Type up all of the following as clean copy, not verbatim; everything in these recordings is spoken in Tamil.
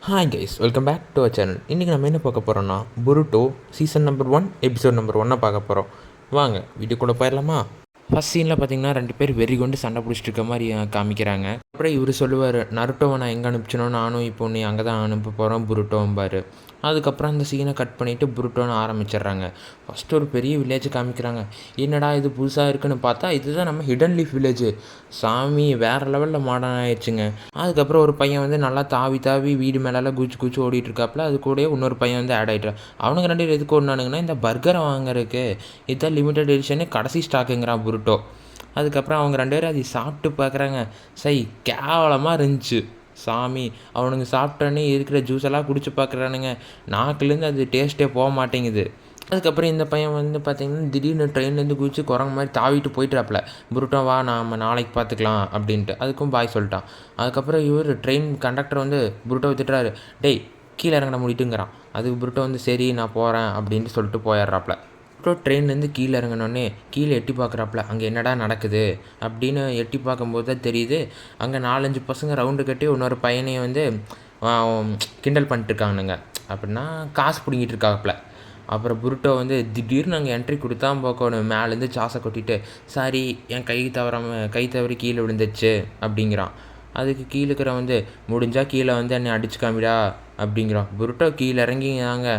Hi guys, welcome back to our channel. இன்றைக்கி நம்ம என்ன பார்க்க போகிறோம்னா, Boruto season number 1 episode number 1 பார்க்க போகிறோம். வாங்க வீடியோக்குள்ளே போயிடலாமா? ஃபஸ்ட் சீனில் பார்த்தீங்கன்னா 2 பேர் வெறி கொண்டு சண்டை பிடிச்சிட்டு இருக்க மாதிரி காமிக்கிறாங்க. அப்புறம் இவர் சொல்லுவார், நருட்டோவை நான் எங்கே அனுப்பிச்சனோ நானும் இப்போ நீ அங்கே தான் அனுப்ப போகிறோம் புருட்டோம்பார். அதுக்கப்புறம் அந்த சீனை கட் பண்ணிவிட்டு புருட்டோன்னு ஆரம்பிச்சிடுறாங்க. ஃபஸ்ட்டு ஒரு பெரிய வில்லேஜ் காமிக்கிறாங்க. என்னடா இது புதுசாக இருக்குன்னு பார்த்தா இதுதான் நம்ம ஹிடன் லீஃப் வில்லேஜு. சாமி வேறு லெவலில் மாடர்ன் ஆயிடுச்சுங்க. அதுக்கப்புறம் ஒரு பையன் வந்து நல்லா தாவி தாவி வீடு மேலெல்லாம் குச்சி ஓடிட்டு இருக்காப்புல. அது கூட இன்னொரு பையன் வந்து ஆட் ஆகிட்டான். அவனுக்கு 2 பேர் எதுக்கு ஓடினானுங்கன்னா இந்த பர்கரை வாங்குறதுக்கு. இதுதான் லிமிடெட் எடிஷனு, கடைசி ஸ்டாக்குங்கிறான் புருட்டோ. அதுக்கப்புறம் அவங்க 2 பேரும் அதை சாப்பிட்டு பார்க்குறாங்க. கேவலமாக இருந்துச்சு. சாமி, அவனுங்க சாப்பிட்டோன்னே இருக்கிற ஜூஸ் எல்லாம் குடிச்சு பார்க்குறானுங்க. நாக்குலேருந்து அது டேஸ்ட்டே போக மாட்டேங்குது. அதுக்கப்புறம் இந்த பையன் வந்து பார்த்திங்கன்னா திடீர்னு ட்ரெயின்லேருந்து குதிச்சு குரங்கு மாதிரி தாவிட்டு போயிட்டுறாப்புல. புருட்டோ வா நாம் நாளைக்கு பார்த்துக்கலாம் அப்படின்ட்டு. அதுக்கும் பாய் சொல்லிட்டான். அதுக்கப்புறம் இவர் ட்ரெயின் கண்டக்டர் வந்து புருட்டோவை திட்டுறாரு. டேய் கீழே இறங்கின முடிட்டுங்கிறான். அதுக்கு புருட்டோ வந்து சரி நான் போகிறேன் அப்படின்ட்டு சொல்லிட்டு போயிடுறாப்புல. அப்புறம் ட்ரெயின்லேருந்து கீழே இறங்கினோடனே கீழே எட்டி பார்க்குறாப்புல. அங்கே என்னடா நடக்குது அப்படின்னு எட்டி பார்க்கும்போது தான் தெரியுது, அங்கே 4-5 பசங்க ரவுண்டு கட்டி இன்னொரு பையனையை வந்து கிண்டல் பண்ணிட்டுருக்கானுங்க. அப்படின்னா காசு பிடிங்கிட்டு இருக்காப்புல. அப்புறம் புருட்டோ வந்து திடீர்னு அங்கே என்ட்ரி கொடுத்தா பார்க்கணும். மேலேருந்து சாசை கொட்டிட்டு சாரி என் கை தவறி கீழே விழுந்துச்சு அப்படிங்கிறான். அதுக்கு கீழே இருக்கிற வந்து முடிஞ்சால் கீழே வந்து என்னை அடிச்சு காமிடா அப்படிங்கிறான். புருட்டோ கீழே இறங்கிங்க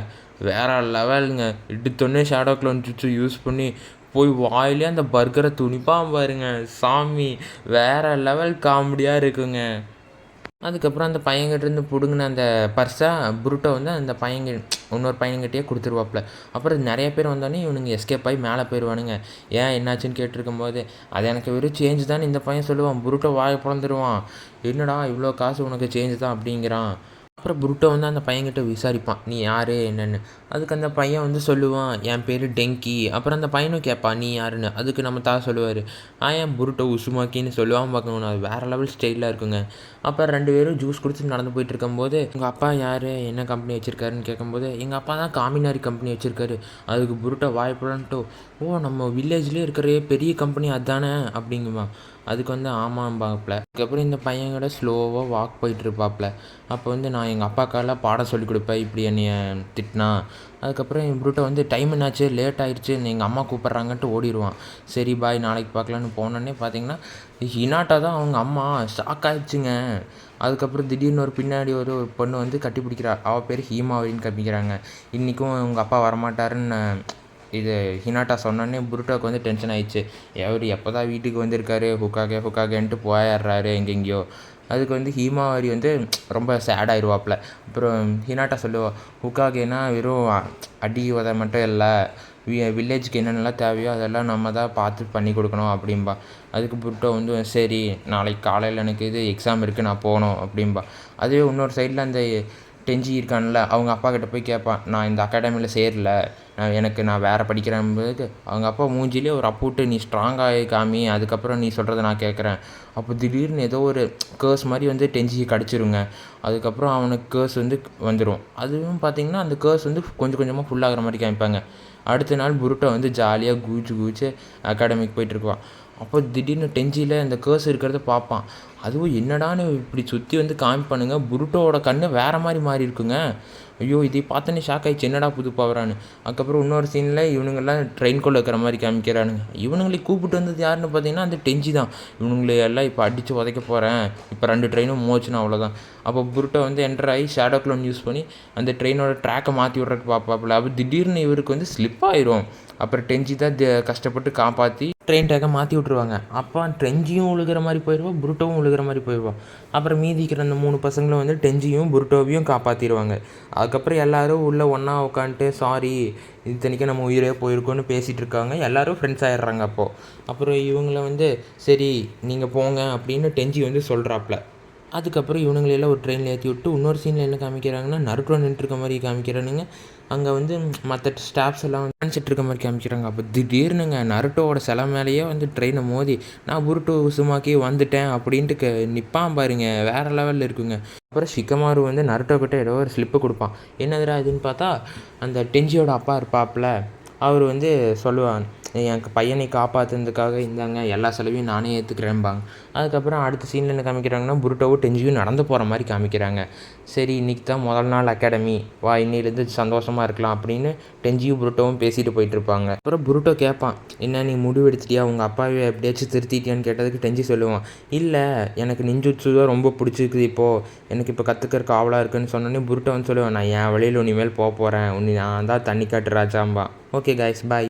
வேறு லெவலுங்க. எடுத்தோடனே ஷேடோ க்ளோன் ஜுட்ஸு யூஸ் பண்ணி போய் வாயிலே அந்த பர்கரை துணிப்பான் பாருங்க. சாமி வேறு லெவல் காமெடியாக இருக்குங்க. அதுக்கப்புறம் அந்த பையன்கிட்டேருந்து பிடுங்கின அந்த பர்ஸை புருட்டோ வந்து அந்த இன்னொரு பையன்கிட்டயே கொடுத்துருவாப்புல. அப்புறம் நிறைய பேர் வந்தோடனே இவனுங்க எஸ்கேப் ஆகி மேலே போயிடுவானுங்க. ஏன் என்னாச்சுன்னு கேட்டிருக்கும் போது அது எனக்கு வெறும் சேஞ்சு தான் இந்த பையன் சொல்லுவான். புருட்டோ வாயை பிளந்துருவான். என்னடா இவ்வளோ காசு உனக்கு சேஞ்சு தான் அப்படிங்கிறான். அப்புறம் புருட்டோ வந்து அந்த பையன்கிட்ட விசாரிப்பான், நீ யார் என்னென்னு. அதுக்கு அந்த பையன் வந்து சொல்லுவான், என் பேர் டெங்கி. அப்புறம் அந்த பையனும் கேட்பான், நீ யாருன்னு. அதுக்கு நம்ம சொல்லுவார், என் புருட்டோ உசுமாக்கின்னு சொல்லுவான். பார்க்கணும், அது வேறு லெவல் ஸ்டைலாக இருக்குங்க. அப்புறம் 2 பேரும் ஜூஸ் குடிச்சு நடந்து போயிட்டு இருக்கும்போது உங்கள் அப்பா யார் என்ன கம்பெனி வச்சுருக்காருன்னு கேட்கும்போது எங்கள் அப்பா தான் காமினாரி கம்பெனி வச்சுருக்காரு. அதுக்கு புருட்டோ வாய்ப்புலன்ட்டோ, நம்ம வில்லேஜ்லேயே இருக்கிற பெரிய கம்பெனி அதுதானே அப்படிங்குமா. அதுக்கு வந்து ஆமாம்பாப்பில். அதுக்கப்புறம் இந்த பையனோட ஸ்லோவாக வாக் போயிட்டுருப்பாப்பில். அப்போ வந்து நான் எங்கள் அப்பாக்கெல்லாம் பாடம் சொல்லி கொடுப்பேன் இப்படி என்னைய திட்டினா. அதுக்கப்புறம் என் புருட்டை வந்து டைம் என்னாச்சு லேட் ஆகிடுச்சு எங்கள் அம்மா கூப்பிட்றாங்கன்ட்டு ஓடிடுவான். சரி பாய் நாளைக்கு பார்க்கலான்னு போனோடனே பார்த்தீங்கன்னா ஹினாட்டா தான் அவங்க அம்மா ஷாக் ஆகிடுச்சுங்க. அதுக்கப்புறம் திடீர்னு ஒரு பின்னாடி ஒரு பொண்ணு வந்து கட்டி பிடிக்கிறா. அவள் பேர் ஹீமாவின்னு காமிக்கிறாங்க. இன்றைக்கும் உங்கள் அப்பா வரமாட்டாருன்னு இது ஹினாட்டா சொன்னோடனே புருட்டோவுக்கு வந்து டென்ஷன் ஆகிடுச்சு. எப்போ தான் வீட்டுக்கு வந்திருக்காரு ஹுக்காகேன்ட்டு போயிடுறாரு எங்கெங்கேயோ. அதுக்கு வந்து ஹீமாவாரி வந்து ரொம்ப சேட் ஆயிடுவாப்பில். அப்புறம் ஹினாட்டா சொல்லுவாள், ஹுக்காகேனா வெறும் அடி உதை மட்டும் இல்லை, வில்லேஜுக்கு என்னென்னலாம் தேவையோ அதெல்லாம் நம்ம தான் பார்த்து பண்ணி கொடுக்கணும் அப்படின்பா. அதுக்கு புருட்டோ வந்து சரி நாளைக்கு காலையில் எனக்கு இது எக்ஸாம் இருக்குது நான் போகணும் அப்படின்பா. அதுவே இன்னொரு சைடில் அந்த டெஞ்சி இருக்கான்ல, அவங்க அப்பா கிட்ட போய் கேட்பான், நான் இந்த அகாடமியில் சேரல, நான் வேறு படிக்கிறேன்போது அவங்க அப்பா மூஞ்சிலே ஒரு அப்புட்டு, நீ ஸ்ட்ராங்காக காமி அதுக்கப்புறம் நீ சொல்கிறத நான் கேட்குறேன். அப்போ திடீர்னு ஏதோ ஒரு கேர்ஸ் மாதிரி வந்து டெஞ்சியை கடிச்சிருங்க. அதுக்கப்புறம் அவனுக்கு கேர்ஸ் வந்து வந்துடும். அதுவும் பார்த்திங்கன்னா அந்த கேர்ஸ் வந்து கொஞ்சம் கொஞ்சமாக ஃபுல்லாகிற மாதிரி காமிப்பாங்க. அடுத்த நாள் புருட்டோ வந்து ஜாலியாக குதிச்சு அகாடமிக்கு போயிட்டுருக்குவான். அப்போ திடீர்னு டெஞ்சியில் அந்த கேர்ஸ் இருக்கிறத பார்ப்பான். அதுவும் என்னடான்னு இப்படி சுற்றி வந்து காமிப்பானுங்க. புருட்டோவோட கண் வேறு மாதிரி மாறி இருக்குங்க. ஐயோ இதை பார்த்தோன்னே ஷாக் ஆகிடுச்சு, என்னடா புது பவரானு. அதுக்கப்புறம் இன்னொரு சீனில் இவனுங்கெல்லாம் ட்ரெயின்குள்ளே இருக்கிற மாதிரி காமிக்கிறானுங்க. இவனுங்களை கூப்பிட்டு வந்தது யாருன்னு பார்த்தீங்கன்னா அந்த டெஞ்சி தான். இவனுங்களை எல்லாம் இப்போ அடித்து உதைக்க போகிறேன், இப்போ 2 ட்ரெயினும் மோச்சுன்னா அவ்வளோதான். அப்போ புருட்டோ வந்து என்டர் ஆகி ஷேடோ க்ளோன் யூஸ் பண்ணி அந்த ட்ரெயினோட ட்ராக்கை மாற்றி விட்றதுக்கு பார்ப்பாப்புல. அப்போ திடீர்னு இவருக்கு வந்து ஸ்லிப் ஆயிரும். அப்புறம் டெஞ்சி தான் கஷ்டப்பட்டு காப்பாற்றி ட்ரெயின் ட்ராக்கை மாற்றி விட்ருவாங்க. அப்போ டெஞ்சியும் விழுகிற மாதிரி போயிடுவான், புருட்டோவும் விழுகிற மாதிரி போயிடுவான். அப்புறம் மீதிக்கிற அந்த 3 பசங்களும் வந்து டெஞ்சியும் புருட்டோவையும் காப்பாற்றிடுவாங்க. அதுக்கப்புறம் எல்லோரும் உள்ளே ஒன்றா உட்காந்துட்டு சாரி இத்தனைக்கும் நம்ம உயிரே போயிருக்கோன்னு பேசிகிட்டு இருக்காங்க. எல்லோரும் ஃப்ரெண்ட்ஸ் ஆகிடுறாங்க. அப்புறம் இவங்கள வந்து சரி நீங்கள் போங்க அப்படின்னு டெஞ்சி வந்து சொல்கிறாப்புல. அதுக்கப்புறம் இவனுங்களெல்லாம் ஒரு ட்ரெயினில் ஏற்றி விட்டு இன்னொரு சீனில் என்ன காமிக்கிறாங்கன்னா நருட்டோ நின்றுருக்க மாதிரி காமிக்கிறானுங்க. அங்கே வந்து மற்ற ஸ்டாஃப்ஸ் எல்லாம் வந்து நினச்சிட்டு இருக்க மாதிரி காமிக்கிறாங்க. அப்போ திடீர்னுங்க நருட்டோவோட சிலை மேலேயே வந்து ட்ரெயினை மோதி நான் புருட்டோ உசுமாக்கி வந்துட்டேன் அப்படின்ட்டு நிற்பான் பாருங்க, வேறு லெவலில் இருக்குங்க. அப்புறம் ஷிகமாரு வந்து நருட்டோ கிட்ட ஏதோ ஒரு ஸ்லிப்பு கொடுப்பான். என்னதுடா இதுன்னு பார்த்தா அந்த டெஞ்சியோட அப்பா இருப்பாப்புல அவர் வந்து சொல்லுவான், என் பையனை காப்பாற்றுனதுக்காக இந்தாங்க எல்லா செலவையும் நானே ஏற்றுக்கிறேன்பாங்க. அதுக்கப்புறம் அடுத்த சீனில் என்ன காமிக்கிறாங்கன்னா, புருட்டோவும் டெஞ்சியும் நடந்து போகிற மாதிரி காமிக்கிறாங்க. சரி இன்றைக்கி தான் முதல் நாள் அகாடமி, வா இன்னிலேருந்து சந்தோஷமாக இருக்கலாம் அப்படின்னு டெஞ்சியும் புருட்டோவும் பேசிட்டு போயிட்டுருப்பாங்க. அப்புறம் புருட்டோ கேட்பான், என்ன நீ முடிவு எடுத்துட்டியா, உங்கள் அப்பாவை எப்படியாச்சும் திருத்திட்டியான்னு கேட்டதுக்கு டெஞ்சி சொல்லுவான், இல்லை எனக்கு நிஞ்சுட்சு தான் ரொம்ப பிடிச்சிருக்குது, இப்போது எனக்கு இப்போ கற்றுக்கிறக்கு ஆவலாக இருக்குன்னு சொன்னோன்னே புருட்டோ வந்து சொல்லுவேன், நான் என் வழியில் இனிமேல் போக போகிறேன், நான் தான் தண்ணி காட்டு ராஜாம்பா. ஓகே கைஸ், பாய்.